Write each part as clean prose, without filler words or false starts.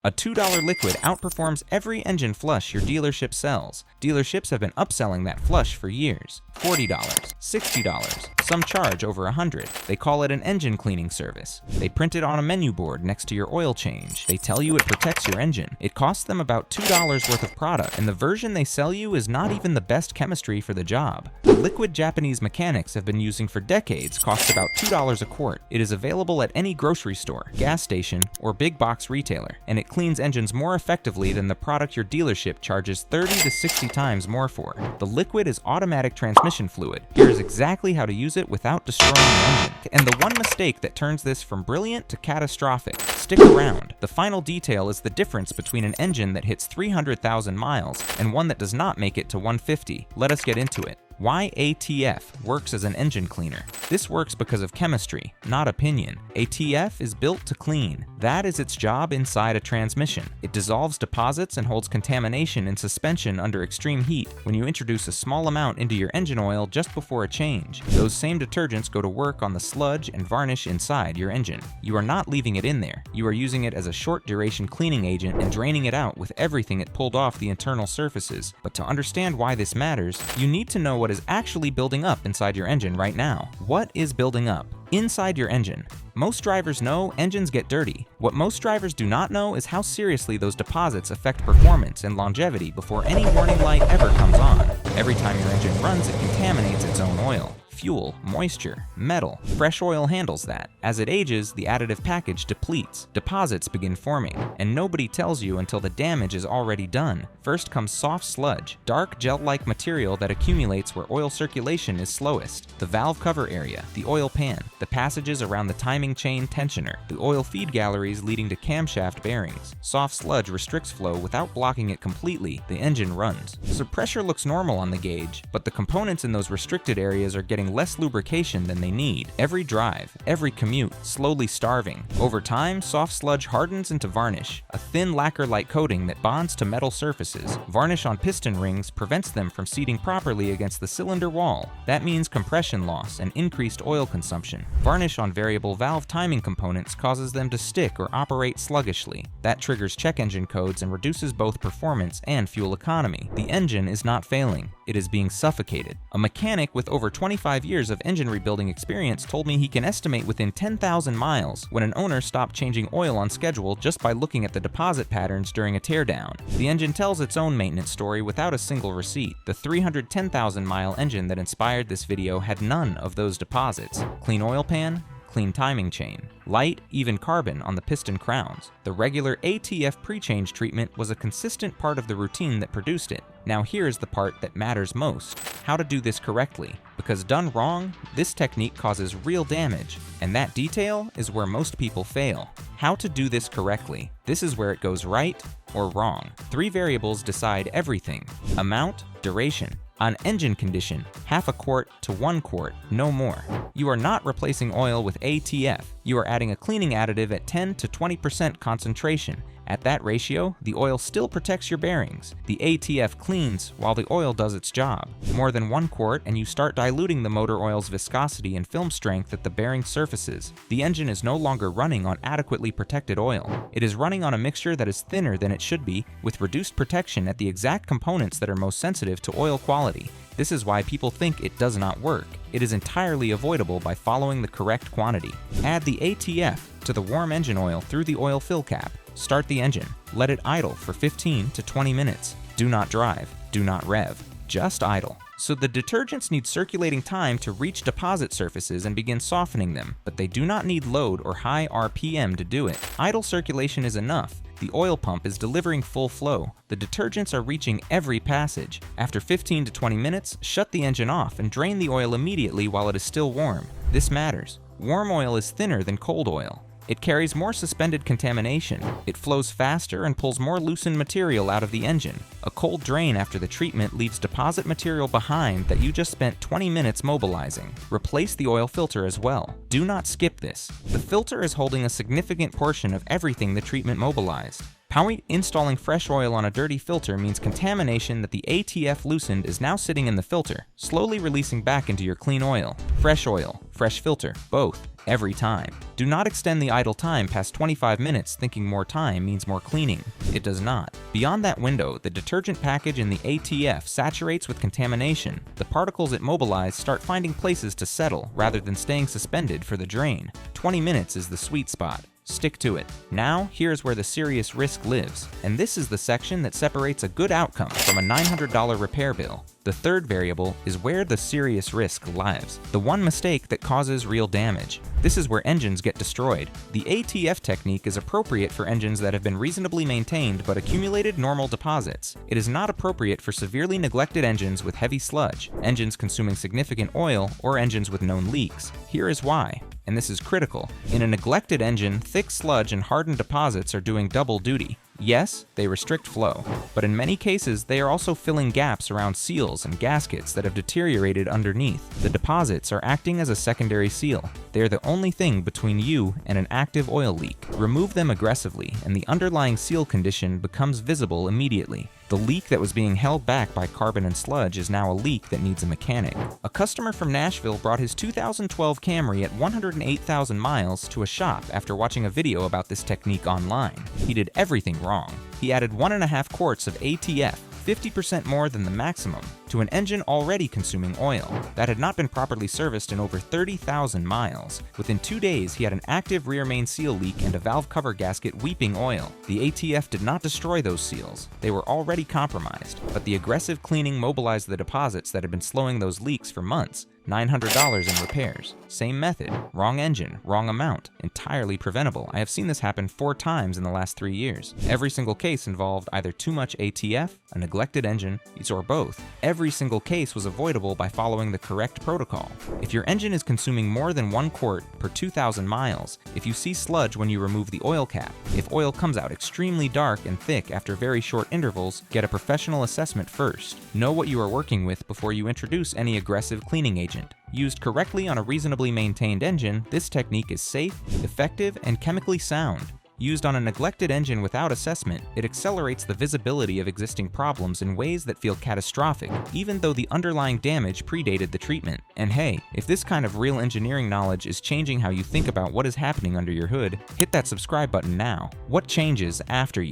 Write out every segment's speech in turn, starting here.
A $2 liquid outperforms every engine flush your dealership sells. Dealerships have been upselling that flush for years. $40, $60, some charge over $100. They call it an engine cleaning service. They print it on a menu board next to your oil change. They tell you it protects your engine. It costs them about $2 worth of product, and the version they sell you is not even the best chemistry for the job. The liquid Japanese mechanics have been using for decades costs about $2 a quart. It is available at any grocery store, gas station, or big box retailer, and it cleans engines more effectively than the product your dealership charges 30 to 60 times more for. The liquid is automatic transmission fluid. Here is exactly how to use it without destroying the engine. And the one mistake that turns this from brilliant to catastrophic. Stick around. The final detail is the difference between an engine that hits 300,000 miles and one that does not make it to 150. Let us get into it. Why ATF works as an engine cleaner. This works because of chemistry, not opinion. ATF is built to clean. That is its job inside a transmission. It dissolves deposits and holds contamination in suspension under extreme heat when you introduce a small amount into your engine oil just before a change. Those same detergents go to work on the sludge and varnish inside your engine. You are not leaving it in there. You are using it as a short duration cleaning agent and draining it out with everything it pulled off the internal surfaces. But to understand why this matters, you need to know what is actually building up inside your engine right now. What is building up inside your engine? Most drivers know engines get dirty. What most drivers do not know is how seriously those deposits affect performance and longevity before any warning light ever comes on. Every time your engine runs, it contaminates its own oil. Fuel, moisture, metal. Fresh oil handles that. As it ages, the additive package depletes. Deposits begin forming, and nobody tells you until the damage is already done. First comes soft sludge, dark gel-like material that accumulates where oil circulation is slowest. The valve cover area, the oil pan, the passages around the timing chain tensioner, the oil feed galleries leading to camshaft bearings. Soft sludge restricts flow without blocking it completely. The engine runs. So pressure looks normal on the gauge, but the components in those restricted areas are getting less lubrication than they need. Every drive, every commute, slowly starving. Over time, soft sludge hardens into varnish, a thin lacquer-like coating that bonds to metal surfaces. Varnish on piston rings prevents them from seating properly against the cylinder wall. That means compression loss and increased oil consumption. Varnish on variable valve timing components causes them to stick or operate sluggishly. That triggers check engine codes and reduces both performance and fuel economy. The engine is not failing. It is being suffocated. A mechanic with over 25 years of engine rebuilding experience told me he can estimate within 10,000 miles when an owner stopped changing oil on schedule just by looking at the deposit patterns during a teardown. The engine tells its own maintenance story without a single receipt. The 310,000-mile engine that inspired this video had none of those deposits. Clean oil pan, clean timing chain, light, even carbon on the piston crowns. The regular ATF pre-change treatment was a consistent part of the routine that produced it. Now here's the part that matters most: how to do this correctly. Because done wrong, this technique causes real damage, and that detail is where most people fail. How to do this correctly. This is where it goes right or wrong. 3 variables decide everything: amount, duration. On engine condition, half a quart to 1 quart, no more. You are not replacing oil with ATF. You are adding a cleaning additive at 10 to 20% concentration. At that ratio, the oil still protects your bearings. The ATF cleans while the oil does its job. More than 1 quart and you start diluting the motor oil's viscosity and film strength at the bearing surfaces. The engine is no longer running on adequately protected oil. It is running on a mixture that is thinner than it should be, with reduced protection at the exact components that are most sensitive to oil quality. This is why people think it does not work. It is entirely avoidable by following the correct quantity. Add the ATF to the warm engine oil through the oil fill cap. Start the engine. Let it idle for 15 to 20 minutes. Do not drive. Do not rev. Just idle. So the detergents need circulating time to reach deposit surfaces and begin softening them, but they do not need load or high RPM to do it. Idle circulation is enough. The oil pump is delivering full flow. The detergents are reaching every passage. After 15 to 20 minutes, shut the engine off and drain the oil immediately while it is still warm. This matters. Warm oil is thinner than cold oil. It carries more suspended contamination. It flows faster and pulls more loosened material out of the engine. A cold drain after the treatment leaves deposit material behind that you just spent 20 minutes mobilizing. Replace the oil filter as well. Do not skip this. The filter is holding a significant portion of everything the treatment mobilized. How installing fresh oil on a dirty filter means contamination that the ATF loosened is now sitting in the filter, slowly releasing back into your clean oil. Fresh oil, fresh filter, both, every time. Do not extend the idle time past 25 minutes thinking more time means more cleaning. It does not. Beyond that window, the detergent package in the ATF saturates with contamination. The particles it mobilizes start finding places to settle rather than staying suspended for the drain. 20 minutes is the sweet spot. Stick to it. Now, here's where the serious risk lives, and this is the section that separates a good outcome from a $900 repair bill. The third variable is where the serious risk lies, the one mistake that causes real damage. This is where engines get destroyed. The ATF technique is appropriate for engines that have been reasonably maintained but accumulated normal deposits. It is not appropriate for severely neglected engines with heavy sludge, engines consuming significant oil, or engines with known leaks. Here is why. And this is critical. In a neglected engine, thick sludge and hardened deposits are doing double duty. Yes, they restrict flow, but in many cases they are also filling gaps around seals and gaskets that have deteriorated underneath. The deposits are acting as a secondary seal. They are the only thing between you and an active oil leak. Remove them aggressively, and the underlying seal condition becomes visible immediately. The leak that was being held back by carbon and sludge is now a leak that needs a mechanic. A customer from Nashville brought his 2012 Camry at 108,000 miles to a shop after watching a video about this technique online. He did everything wrong. He added 1.5 quarts of ATF, 50% more than the maximum, to an engine already consuming oil that had not been properly serviced in over 30,000 miles. Within 2 days, he had an active rear main seal leak and a valve cover gasket weeping oil. The ATF did not destroy those seals. They were already compromised, but the aggressive cleaning mobilized the deposits that had been slowing those leaks for months. $900 in repairs. Same method, wrong engine, wrong amount, entirely preventable. I have seen this happen 4 times in the last 3 years. Every single case involved either too much ATF, a neglected engine, or both. Every single case was avoidable by following the correct protocol. If your engine is consuming more than 1 quart per 2,000 miles, if you see sludge when you remove the oil cap, if oil comes out extremely dark and thick after very short intervals, get a professional assessment first. Know what you are working with before you introduce any aggressive cleaning agent. Used correctly on a reasonably maintained engine, this technique is safe, effective, and chemically sound. Used on a neglected engine without assessment, it accelerates the visibility of existing problems in ways that feel catastrophic, even though the underlying damage predated the treatment. And hey, if this kind of real engineering knowledge is changing how you think about what is happening under your hood, hit that subscribe button now. What changes after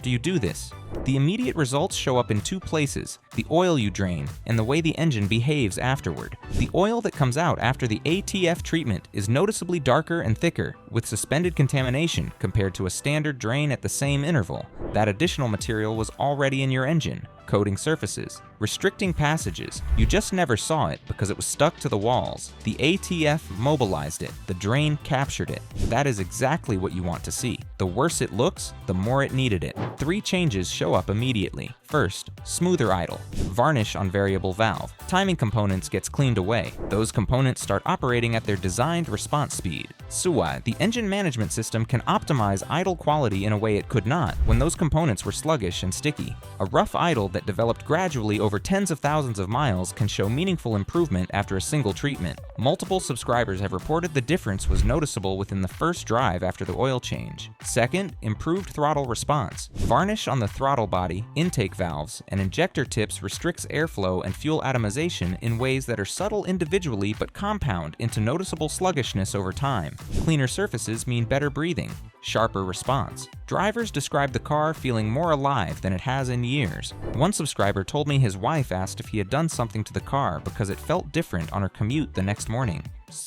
do you do this? The immediate results show up in 2 places: the oil you drain and the way the engine behaves afterward. The oil that comes out after the ATF treatment is noticeably darker and thicker, with suspended contamination compared to a standard drain at the same interval. That additional material was already in your engine, coating surfaces, restricting passages. You just never saw it because it was stuck to the walls. The ATF mobilized it. The drain captured it. That is exactly what you want to see. The worse it looks, the more it needed it. 3 changes show up immediately. First, smoother idle. Varnish on variable valve. Timing components gets cleaned away. Those components start operating at their designed response speed. SUA, the engine management system, can optimize idle quality in a way it could not when those components were sluggish and sticky. A rough idle that developed gradually over tens of thousands of miles can show meaningful improvement after a single treatment. Multiple subscribers have reported the difference was noticeable within the first drive after the oil change. Second, improved throttle response. Varnish on the throttle body, intake valves, and injector tips restricts airflow and fuel atomization in ways that are subtle individually but compound into noticeable sluggishness over time. Cleaner surfaces mean better breathing. Sharper response. Drivers describe the car feeling more alive than it has in years. One subscriber told me his wife asked if he had done something to the car because it felt different on her commute the next morning.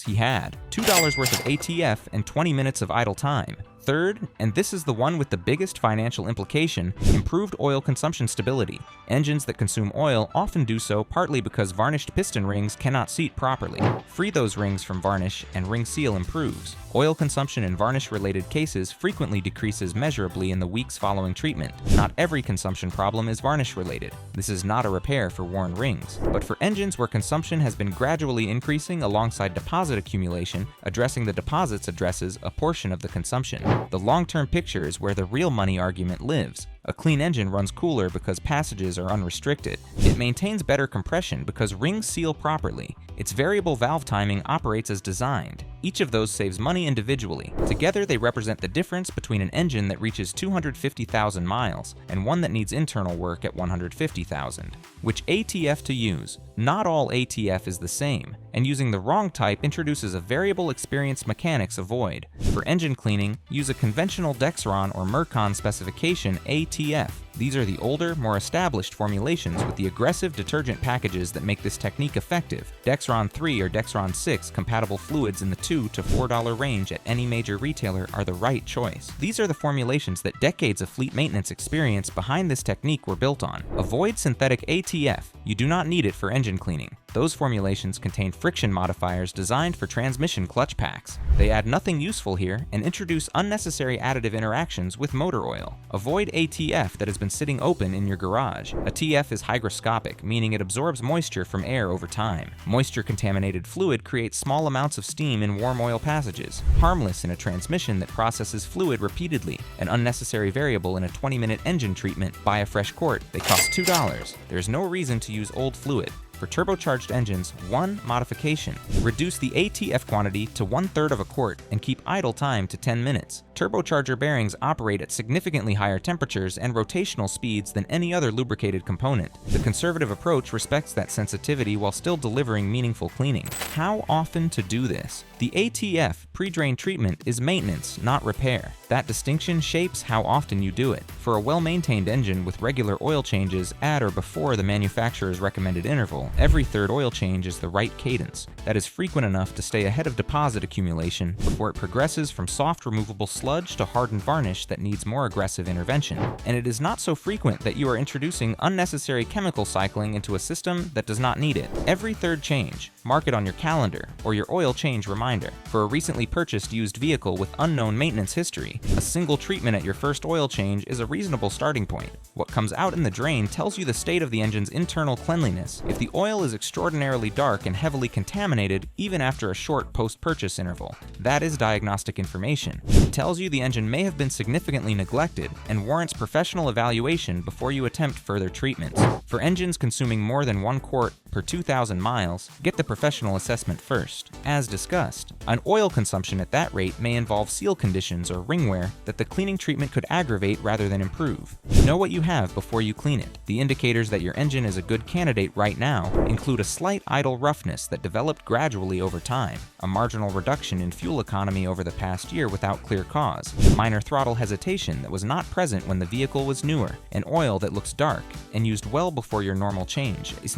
He had. $2 worth of ATF and 20 minutes of idle time. Third, and this is the one with the biggest financial implication, improved oil consumption stability. Engines that consume oil often do so partly because varnished piston rings cannot seat properly. Free those rings from varnish and ring seal improves. Oil consumption in varnish-related cases frequently decreases measurably in the weeks following treatment. Not every consumption problem is varnish-related. This is not a repair for worn rings. But for engines where consumption has been gradually increasing alongside deposit accumulation, addressing the deposits addresses a portion of the consumption. The long-term picture is where the real money argument lives. A clean engine runs cooler because passages are unrestricted. It maintains better compression because rings seal properly. Its variable valve timing operates as designed. Each of those saves money individually. Together, they represent the difference between an engine that reaches 250,000 miles and one that needs internal work at 150,000. Which ATF to use? Not all ATF is the same, and using the wrong type introduces a variable experience mechanics avoid. For engine cleaning, use a conventional Dexron or Mercon specification ATF. These are the older, more established formulations with the aggressive detergent packages that make this technique effective. Dexron 3 or Dexron 6 compatible fluids in the $2 to $4 range at any major retailer are the right choice. These are the formulations that decades of fleet maintenance experience behind this technique were built on. Avoid synthetic ATF. You do not need it for engine cleaning. Those formulations contain friction modifiers designed for transmission clutch packs. They add nothing useful here and introduce unnecessary additive interactions with motor oil. Avoid ATF that has been sitting open in your garage. A TF is hygroscopic, meaning it absorbs moisture from air over time. Moisture-contaminated fluid creates small amounts of steam in warm oil passages, harmless in a transmission that processes fluid repeatedly. An unnecessary variable in a 20-minute engine treatment. Buy a fresh quart. They cost $2. There's no reason to use old fluid. For turbocharged engines, one modification. Reduce the ATF quantity to 1/3 of a quart and keep idle time to 10 minutes. Turbocharger bearings operate at significantly higher temperatures and rotational speeds than any other lubricated component. The conservative approach respects that sensitivity while still delivering meaningful cleaning. How often to do this? The ATF pre-drain treatment is maintenance, not repair. That distinction shapes how often you do it. For a well-maintained engine with regular oil changes at or before the manufacturer's recommended interval, every third oil change is the right cadence. That is frequent enough to stay ahead of deposit accumulation before it progresses from soft removable sludge to hardened varnish that needs more aggressive intervention. And it is not so frequent that you are introducing unnecessary chemical cycling into a system that does not need it. Every third change, mark it on your calendar or your oil change reminder. For a recently purchased used vehicle with unknown maintenance history, a single treatment at your first oil change is a reasonable starting point. What comes out in the drain tells you the state of the engine's internal cleanliness. If the oil is extraordinarily dark and heavily contaminated even after a short post-purchase interval, that is diagnostic information. It tells you the engine may have been significantly neglected and warrants professional evaluation before you attempt further treatments. For engines consuming more than 1 quart per 2,000 miles, get the professional assessment first. As discussed, an oil consumption at that rate may involve seal conditions or ring wear that the cleaning treatment could aggravate rather than improve. Know what you have before you clean it. The indicators that your engine is a good candidate right now include a slight idle roughness that developed gradually over time, a marginal reduction in fuel economy over the past year without clear cause, minor throttle hesitation that was not present when the vehicle was newer, an oil that looks dark and used well before your normal change. This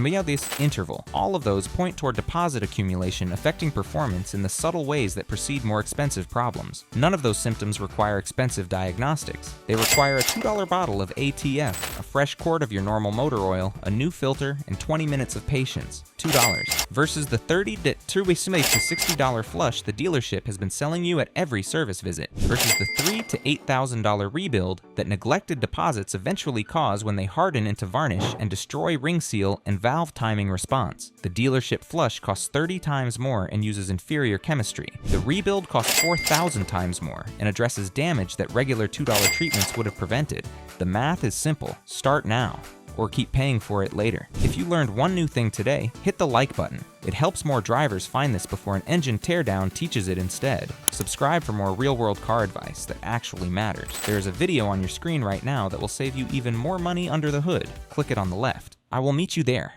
interval. All of those point toward deposit accumulation affecting performance in the subtle ways that precede more expensive problems. None of those symptoms require expensive diagnostics. They require a $2 bottle of ATF, a fresh quart of your normal motor oil, a new filter, and 20 minutes of patience. $2 versus the $30 to $60 flush the dealership has been selling you at every service visit, versus the $3,000 to $8,000 rebuild that neglected deposits eventually cause when they harden into varnish and destroy ring seal and valve timing response. The dealership flush costs 30 times more and uses inferior chemistry. The rebuild costs 4,000 times more and addresses damage that regular $2 treatments would have prevented. The math is simple. Start now, or keep paying for it later. If you learned one new thing today, hit the like button. It helps more drivers find this before an engine teardown teaches it instead. Subscribe for more real-world car advice that actually matters. There is a video on your screen right now that will save you even more money under the hood. Click it on the left. I will meet you there.